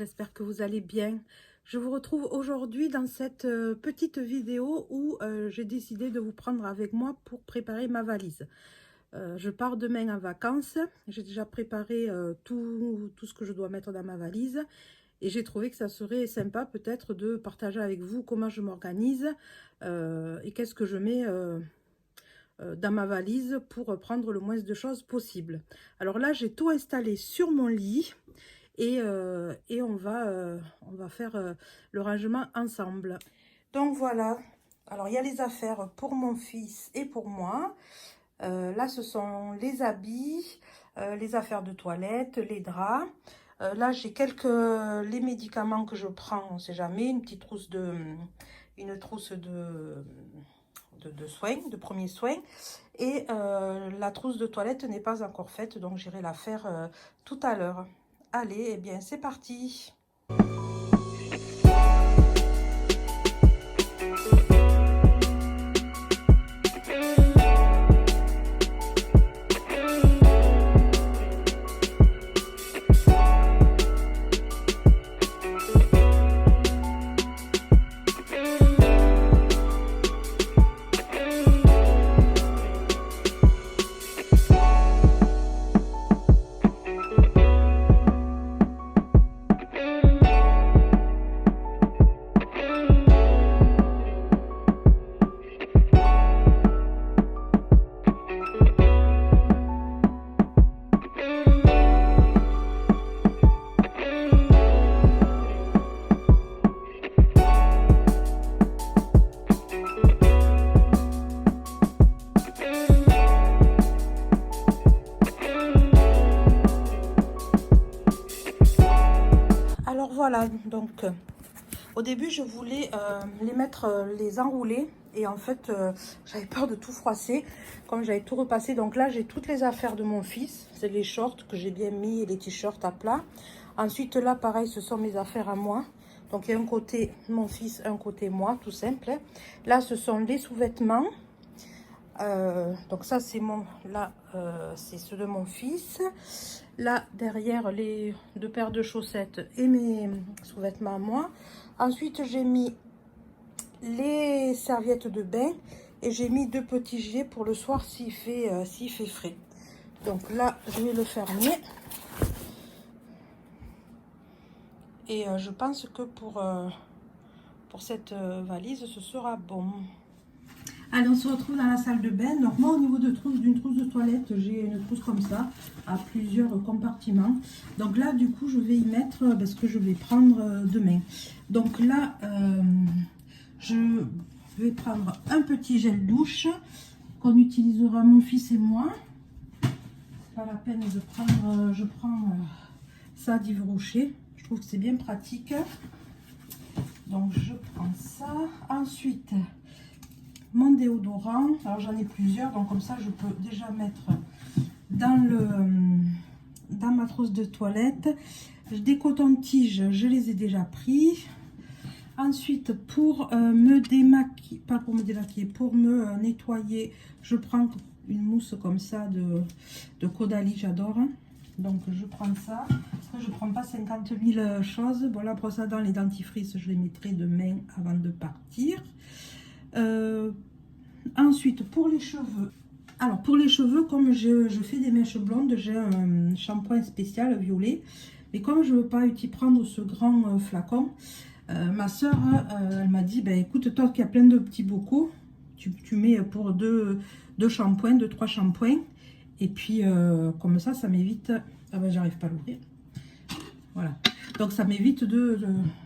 j'espère que vous allez bien. Je vous retrouve aujourd'hui dans cette petite vidéo où j'ai décidé de vous prendre avec moi pour préparer ma valise. Je pars demain en vacances, j'ai déjà préparé tout ce que je dois mettre dans ma valise et j'ai trouvé que ça serait sympa peut-être de partager avec vous comment je m'organise et qu'est-ce que je mets dans ma valise pour prendre le moins de choses possible. Alors là, j'ai tout installé sur mon lit. Et on va faire le rangement ensemble. Donc voilà, alors il y a les affaires pour mon fils et pour moi. Là, ce sont les habits, les affaires de toilette, les draps. Là, j'ai les médicaments que je prends, on ne sait jamais, une trousse de soins, de premiers soins. Et la trousse de toilette n'est pas encore faite, donc j'irai la faire tout à l'heure. Allez, eh bien, c'est parti. Alors voilà, donc au début je voulais les enrouler et en fait j'avais peur de tout froisser comme j'avais tout repassé. Donc là j'ai toutes les affaires de mon fils, c'est les shorts que j'ai bien mis et les t-shirts à plat. Ensuite là pareil, ce sont mes affaires à moi. Donc il y a un côté mon fils, un côté moi, tout simple. Là ce sont les sous-vêtements. Donc ça c'est c'est ceux de mon fils. Là derrière les deux paires de chaussettes et mes sous-vêtements à moi. Ensuite j'ai mis les serviettes de bain et j'ai mis deux petits gilets pour le soir s'il fait frais. Donc là je vais le fermer et je pense que pour cette valise ce sera bon. Allez, on se retrouve dans la salle de bain. Donc moi, au niveau d'une trousse de toilette, j'ai une trousse comme ça, à plusieurs compartiments. Donc là, du coup, je vais y mettre ce que je vais prendre demain. Donc là, je vais prendre un petit gel douche qu'on utilisera mon fils et moi. Pas la peine de prendre, je prends ça d'Yves Rocher. Je trouve que c'est bien pratique. Donc je prends ça. Ensuite, mon déodorant, alors j'en ai plusieurs, donc comme ça je peux déjà mettre dans ma trousse de toilette. Des cotons-tiges, je les ai déjà pris. Ensuite, pour me démaquiller, pas pour me démaquiller, pour me nettoyer, je prends une mousse comme ça de Caudalie, j'adore. Donc je prends ça. Après, je prends pas 50 000 choses. Voilà, brosse à dents, les dentifrices, je les mettrai demain avant de partir. Ensuite pour les cheveux, alors pour les cheveux, comme je fais des mèches blondes, j'ai un shampoing spécial violet, mais comme je veux pas prendre ce grand flacon, ma soeur elle m'a dit écoute, toi qui as plein de petits bocaux, tu mets pour deux shampoings, 2-3 shampoings, et puis comme ça m'évite, j'arrive pas à l'ouvrir, voilà, donc ça m'évite de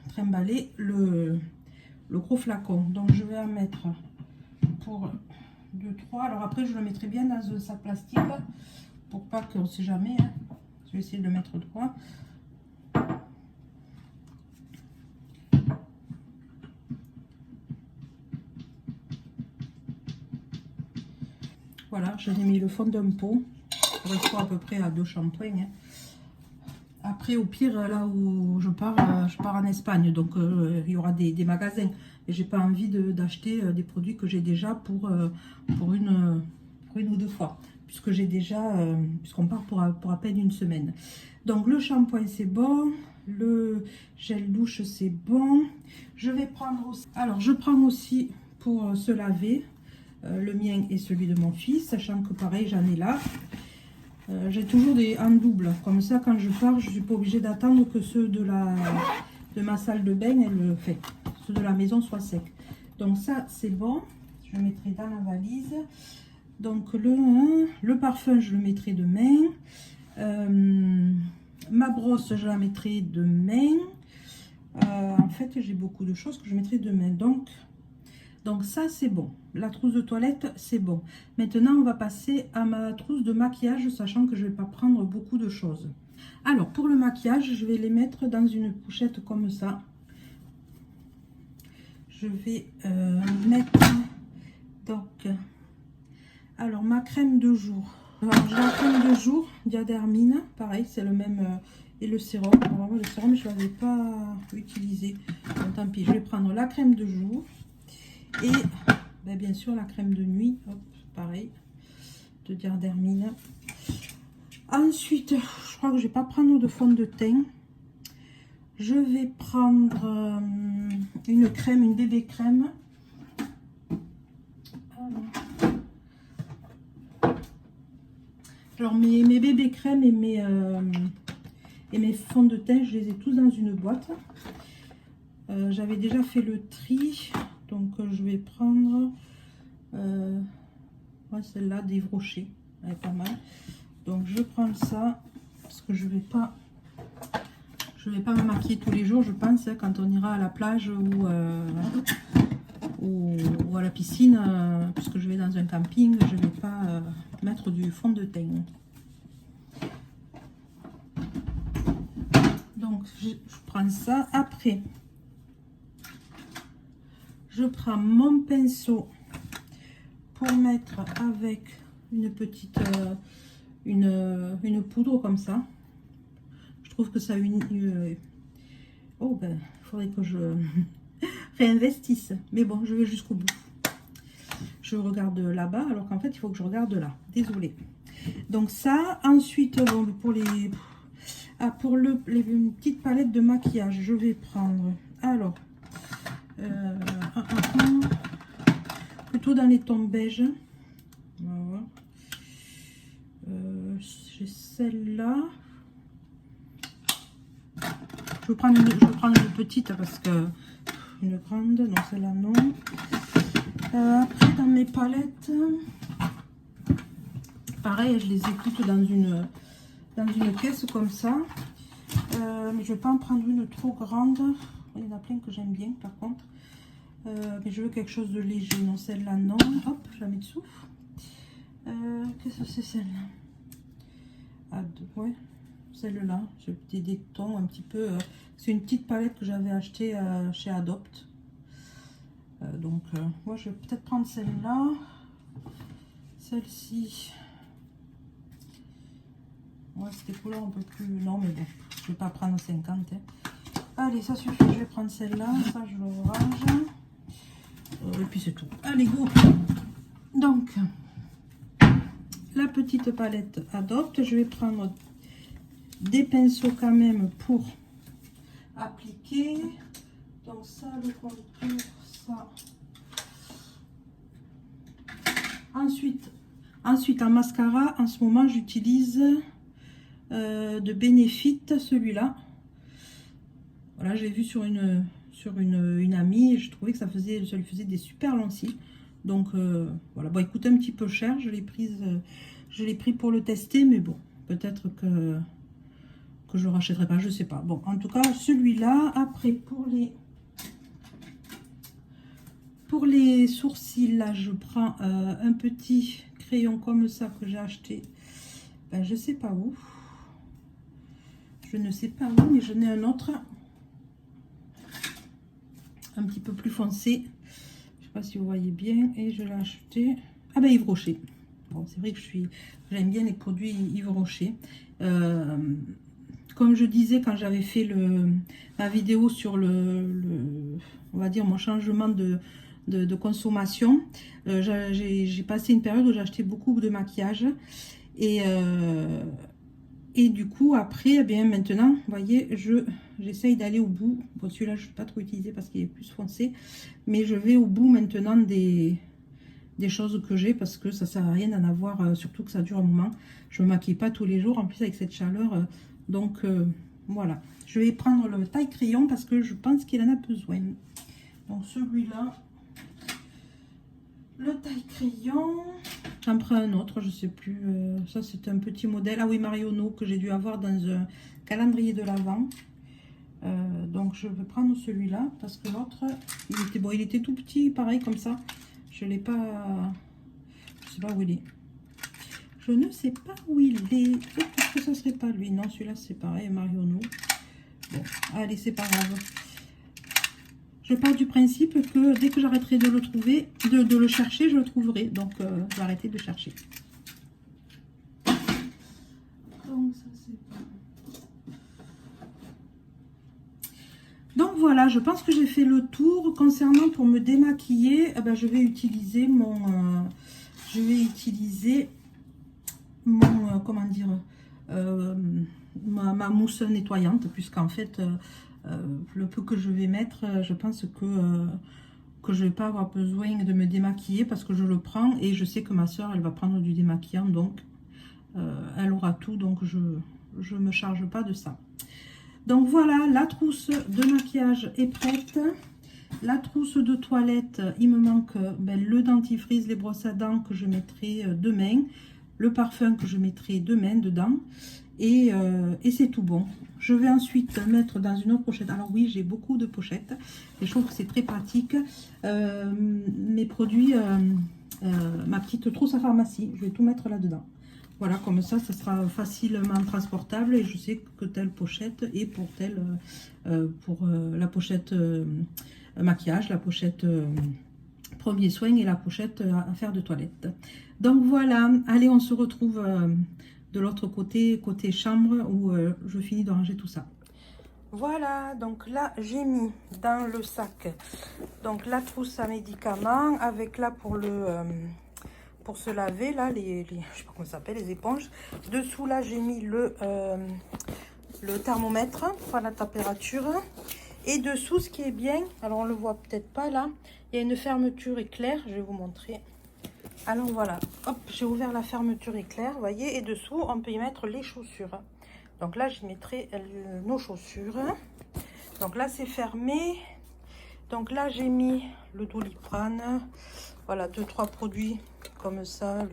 trimballer le gros flacon. Donc je vais en mettre pour 2-3. Alors après je le mettrai bien dans un sac plastique pour pas qu'on sait jamais, hein. Je vais essayer de le mettre droit. Voilà, je l'ai mis le fond d'un pot. Il reste à peu près à 2 shampoings, hein. Après au pire, là où je pars en Espagne, donc il y aura des magasins. Et j'ai pas envie d'acheter des produits que j'ai déjà pour une ou deux fois, puisqu'on part pour à peine une semaine. Donc le shampoing c'est bon, Le gel douche, c'est bon. Je vais prendre aussi... Alors, je prends aussi pour se laver le mien et celui de mon fils, sachant que pareil, j'en ai là. J'ai toujours des en double. Comme ça, quand je pars, je ne suis pas obligée d'attendre que ceux de ma salle de bain, ceux de la maison soient secs. Donc ça, c'est bon. Je le mettrai dans la valise. Donc le parfum, je le mettrai demain. Ma brosse, je la mettrai demain. En fait, j'ai beaucoup de choses que je mettrai demain. Donc ça, c'est bon. La trousse de toilette, c'est bon. Maintenant, on va passer à ma trousse de maquillage, sachant que je ne vais pas prendre beaucoup de choses. Alors, pour le maquillage, je vais les mettre dans une pochette comme ça. Je vais mettre... Donc, alors, ma crème de jour. Alors, j'ai la crème de jour, Diadermine. Pareil, c'est le même... et le sérum. Alors, le sérum, je ne l'avais pas utilisé. Bon, tant pis, je vais prendre la crème de jour. Et ben, bien sûr, la crème de nuit. Hop, pareil, de Diadermine. Ensuite, je crois que je ne vais pas prendre de fond de teint. Je vais prendre une crème, une bébé crème. Alors mes bébés crèmes et mes fonds de teint, je les ai tous dans une boîte. J'avais déjà fait le tri, donc je vais prendre celle-là d'Yves Rocher, elle est pas mal. Donc je prends ça parce que je vais pas me maquiller tous les jours, je pense, quand on ira à la plage ou à la piscine, puisque je vais dans un camping, je ne vais pas mettre du fond de teint. Donc je prends ça. Après, je prends mon pinceau pour mettre avec une petite une poudre comme ça. Je trouve que ça a oh ben, il faudrait que je réinvestisse. Mais bon, je vais jusqu'au bout. Je regarde là-bas, alors qu'en fait, il faut que je regarde là. Désolée. Donc ça, ensuite, bon, pour les petites palettes de maquillage, je vais prendre, alors, plutôt dans les tons beige. Voilà. J'ai celle-là. Je vais prendre une petite parce que une grande, non, celle-là non. Après, dans mes palettes, pareil, je les écoute dans une caisse comme ça. Mais je vais pas en prendre une trop grande. Il y en a plein que j'aime bien par contre. Mais je veux quelque chose de léger. Non, celle-là non. Hop, je la mets dessous. Qu'est-ce que c'est celle-là? Ah, ouais, celle-là. J'ai des tons un petit peu. C'est une petite palette que j'avais achetée chez Adopt. Donc, moi, je vais peut-être prendre celle-là. Celle-ci. Ouais, c'est des couleurs un peu plus... Non, mais bon, je vais pas prendre 50. Hein. Allez, ça suffit. Je vais prendre celle-là. Ça, je l'orage. Et puis, c'est tout. Allez, go. Donc, la petite palette Adopt. Je vais prendre des pinceaux quand même pour appliquer. Donc, ça, le contour, ça. Ensuite, en mascara, en ce moment, j'utilise de Benefit, celui-là. Voilà, j'ai vu sur une amie et je trouvais que ça lui faisait des super longs cils. Donc, voilà. Bon, il coûte un petit peu cher. Je l'ai pris pour le tester, mais bon, peut-être que je ne rachèterai pas, je sais pas. Bon, en tout cas, celui-là. Après, pour les sourcils, là, je prends un petit crayon comme ça que j'ai acheté. Ben, je sais pas où. Je ne sais pas où, mais j'en ai un autre. Un petit peu plus foncé. Je sais pas si vous voyez bien. Et je l'ai acheté. Ah ben, Yves Rocher. Bon, c'est vrai que j'aime bien les produits Yves Rocher. Comme je disais quand j'avais fait ma vidéo sur on va dire, mon changement de consommation, j'ai passé une période où j'ai acheté beaucoup de maquillage et Et du coup, après, eh bien, maintenant, vous voyez, j'essaye d'aller au bout. Bon, celui-là, je ne vais pas trop utiliser parce qu'il est plus foncé. Mais je vais au bout maintenant des choses que j'ai parce que ça sert à rien d'en avoir, surtout que ça dure un moment. Je ne me maquille pas tous les jours, en plus avec cette chaleur. Donc, voilà. Je vais prendre le taille crayon parce que je pense qu'il en a besoin. Donc, celui-là, le taille crayon. J'en prends un autre, je sais plus. Ça, c'est un petit modèle. Ah oui, Marionneau que j'ai dû avoir dans un calendrier de l'Avent. Donc, je vais prendre celui-là parce que l'autre, il était tout petit, pareil comme ça. Je l'ai pas. Je sais pas où il est. Je ne sais pas où il est. Est-ce que ça serait pas lui? Non, celui-là, c'est pareil, Marionneau. Bon, allez, c'est pas grave. Je pars du principe que dès que j'arrêterai de le trouver, de le chercher, je le trouverai. Donc, je vais arrêter de chercher. Donc, ça, c'est pas... Donc, voilà, je pense que j'ai fait le tour. Concernant pour me démaquiller, eh ben, je vais utiliser mon... comment dire... ma mousse nettoyante, puisqu'en fait... le peu que je vais mettre, je pense que je vais pas avoir besoin de me démaquiller parce que je le prends et je sais que ma soeur elle va prendre du démaquillant, donc elle aura tout, donc je me charge pas de ça. Donc voilà, la trousse de maquillage est prête. La trousse de toilette, il me manque le dentifrice, les brosses à dents que je mettrai demain, le parfum que je mettrai demain dedans, et c'est tout bon. Je vais ensuite mettre dans une autre pochette. Alors oui, j'ai beaucoup de pochettes et je trouve que c'est très pratique. Mes produits, ma petite trousse à pharmacie, je vais tout mettre là-dedans. Voilà, comme ça sera facilement transportable et je sais que telle pochette est pour telle, la pochette maquillage, la pochette premier soin et la pochette affaires de toilette. Donc voilà, allez, on se retrouve de l'autre côté, côté chambre, où je finis de ranger tout ça. Voilà, donc là j'ai mis dans le sac donc la trousse à médicaments avec là pour le pour se laver là je sais pas comment ça s'appelle, les éponges. Dessous là j'ai mis le thermomètre pour la température. Et dessous, ce qui est bien, alors on le voit peut-être pas là, il y a une fermeture éclair, je vais vous montrer. Alors voilà, hop, j'ai ouvert la fermeture éclair, vous voyez, et dessous, on peut y mettre les chaussures. Donc là, j'y mettrai nos chaussures. Donc là, c'est fermé. Donc là, j'ai mis le Doliprane. Voilà, 2-3 produits comme ça,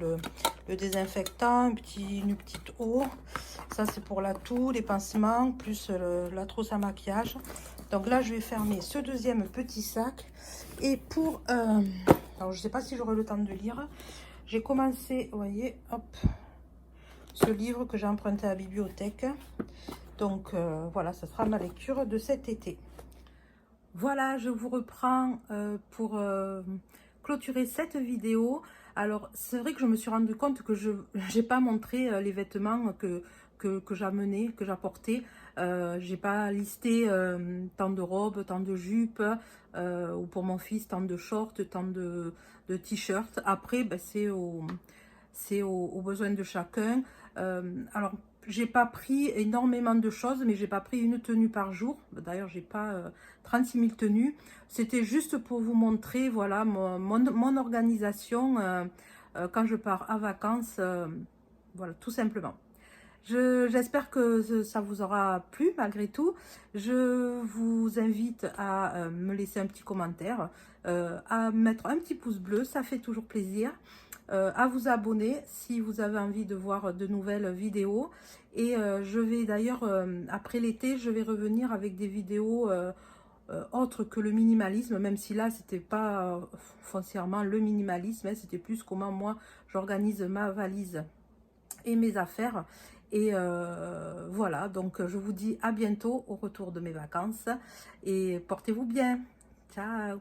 le désinfectant, une petite eau. Ça, c'est pour la toux, les pansements, plus la trousse à maquillage. Donc là, je vais fermer ce deuxième petit sac. Et pour... alors, je ne sais pas si j'aurai le temps de lire. J'ai commencé, vous voyez, hop, ce livre que j'ai emprunté à la bibliothèque. Donc, voilà, ça sera ma lecture de cet été. Voilà, je vous reprends pour clôturer cette vidéo. Alors, c'est vrai que je me suis rendu compte que je n'ai pas montré les vêtements que j'amenais, que j'apportais. J'ai pas listé tant de robes, tant de jupes, ou pour mon fils, tant de shorts, tant de t-shirts. Après, ben, c'est aux besoins de chacun. Alors, j'ai pas pris énormément de choses, mais j'ai pas pris une tenue par jour. D'ailleurs, j'ai pas 36 000 tenues. C'était juste pour vous montrer, voilà, mon organisation quand je pars à vacances. Voilà, tout simplement. J'espère que ça vous aura plu malgré tout. Je vous invite à me laisser un petit commentaire, à mettre un petit pouce bleu, ça fait toujours plaisir. À vous abonner si vous avez envie de voir de nouvelles vidéos. Et je vais d'ailleurs, après l'été, je vais revenir avec des vidéos autres que le minimalisme, même si là, c'était pas foncièrement le minimalisme, hein, c'était plus comment moi, j'organise ma valise et mes affaires. Et voilà, donc je vous dis à bientôt au retour de mes vacances et portez-vous bien. Ciao!